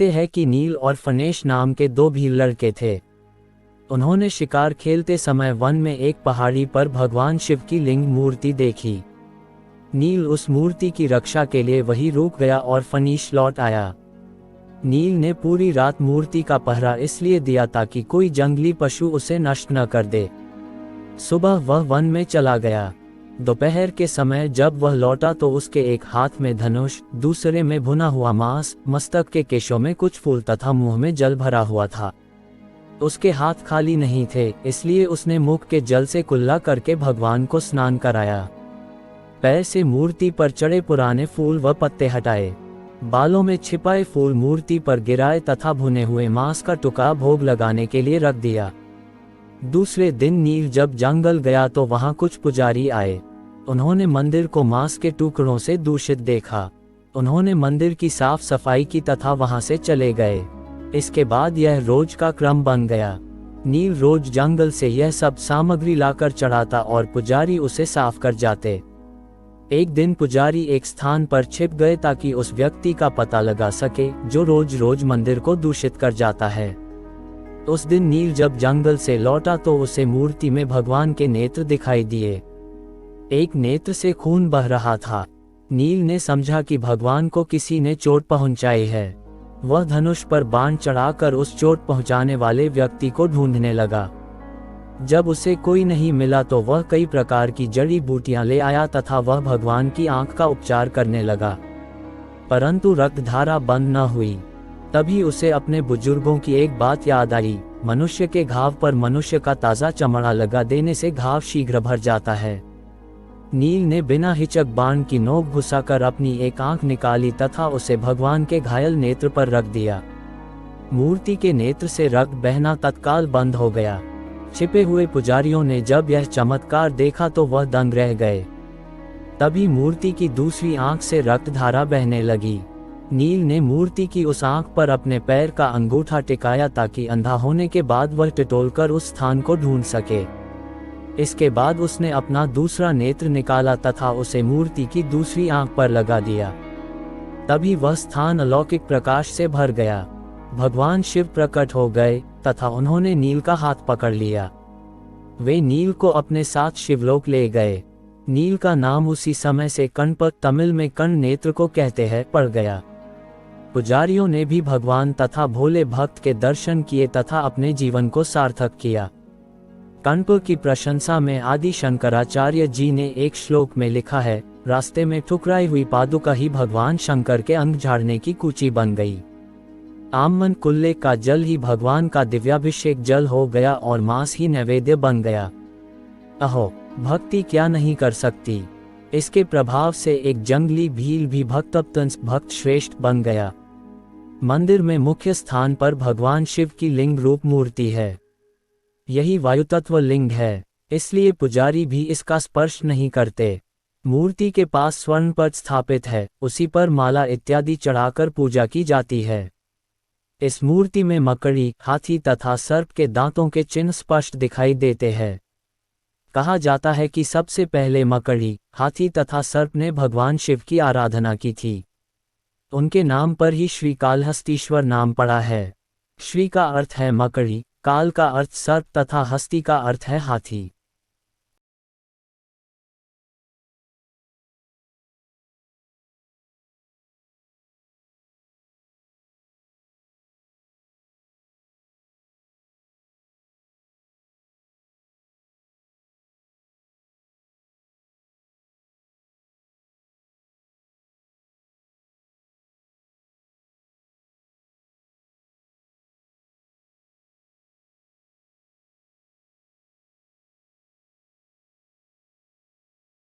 लिखते हैं कि नील और फनेश नाम के दो भी लड़के थे। उन्होंने शिकार खेलते समय वन में एक पहाड़ी पर भगवान शिव की लिंग मूर्ति देखी। नील उस मूर्ति की रक्षा के लिए वहीं रुक गया और फनीश लौट आया। नील ने पूरी रात मूर्ति का पहरा इसलिए दिया ताकि कोई जंगली पशु उसे नष्ट न कर दे। सुबह वह वन में चला गया। दोपहर के समय जब वह लौटा तो उसके एक हाथ में धनुष, दूसरे में भुना हुआ मांस, मस्तक के केशों में कुछ फूल तथा मुंह में जल भरा हुआ था। उसके हाथ खाली नहीं थे, इसलिए उसने मुख के जल से कुल्ला करके भगवान को स्नान कराया। पैर से मूर्ति पर चढ़े पुराने फूल व पत्ते हटाए, बालों में छिपाए फूल मूर्ति पर गिराए तथा भुने हुए मांस का टुकड़ा भोग लगाने के लिए रख दिया। दूसरे दिन नील जब जंगल गया तो वहां कुछ पुजारी आए। उन्होंने मंदिर को मांस के टुकड़ों से दूषित देखा। उन्होंने मंदिर की साफ सफाई की तथा वहां से चले गए। इसके बाद यह रोज का क्रम बन गया। नील रोज जंगल से यह सब सामग्री लाकर चढ़ाता और पुजारी उसे साफ कर जाते। एक दिन पुजारी एक स्थान पर छिप गए ताकि उस व्यक्ति का पता लगा सके जो रोज रोज मंदिर को दूषित कर जाता है। उस दिन नील जब जंगल से लौटा तो उसे मूर्ति में भगवान के नेत्र दिखाई दिए। एक नेत्र से खून बह रहा था। नील ने समझा कि भगवान को किसी ने चोट पहुंचाई है। वह धनुष पर बाण चढ़ाकर उस चोट पहुंचाने वाले व्यक्ति को ढूंढने लगा। जब उसे कोई नहीं मिला तो वह कई प्रकार की जड़ी बूटियां ले आया तथा वह भगवान की आंख का उपचार करने लगा, परंतु रक्तधारा बंद न हुई। तभी उसे अपने बुजुर्गों की एक बात याद आई, मनुष्य के घाव पर मनुष्य का ताज़ा चमड़ा लगा देने से घाव शीघ्र भर जाता है। नील ने बिना हिचक बाण की नोक घुसाकर अपनी एक आंख निकाली तथा उसे भगवान के घायल नेत्र पर रख दिया। मूर्ति के नेत्र से रक्त बहना तत्काल बंद हो गया। छिपे हुए पुजारियों ने जब यह चमत्कार देखा तो वह दंग रह गए। तभी मूर्ति की दूसरी आंख से रक्तधारा बहने लगी। नील ने मूर्ति की उस आंख पर अपने पैर का अंगूठा टिकाया ताकि अंधा होने के बाद वह टटोलकर उस स्थान को ढूंढ सके। इसके बाद उसने अपना दूसरा नेत्र निकाला तथा उसे मूर्ति की दूसरी आंख पर लगा दिया। तभी वह स्थान अलौकिक प्रकाश से भर गया। भगवान शिव प्रकट हो गए तथा उन्होंने नील का हाथ पकड़ लिया। वे नील को अपने साथ शिवलोक ले गए। नील का नाम उसी समय से कणपक, तमिल में कण नेत्र को कहते हैं, पड़ गया। पुजारियों ने भी भगवान तथा भोले भक्त के दर्शन किए तथा अपने जीवन को सार्थक किया। कणप की प्रशंसा में आदि शंकराचार्य जी ने एक श्लोक में लिखा है, रास्ते में ठुकराई हुई पादुका ही भगवान शंकर के अंग झाड़ने की कूची बन गई। आमन कुल्ले का जल ही भगवान का दिव्याभिषेक जल हो गया और मांस ही नैवेद्य बन गया। अहो, भक्ति क्या नहीं कर सकती। इसके प्रभाव से एक जंगली भील भी भक्त श्रेष्ठ बन गया। मंदिर में मुख्य स्थान पर भगवान शिव की लिंग रूप मूर्ति है। यही वायुतत्व लिंग है, इसलिए पुजारी भी इसका स्पर्श नहीं करते। मूर्ति के पास स्वर्ण पद स्थापित है, उसी पर माला इत्यादि चढ़ाकर पूजा की जाती है। इस मूर्ति में मकड़ी, हाथी तथा सर्प के दांतों के चिन्ह स्पष्ट दिखाई देते हैं। कहा जाता है कि सबसे पहले मकड़ी, हाथी तथा सर्प ने भगवान शिव की आराधना की थी। उनके नाम पर ही श्री कालहस्तीश्वर नाम पड़ा है। श्री का अर्थ है मकड़ी, काल का अर्थ सर्प तथा हस्ती का अर्थ है हाथी।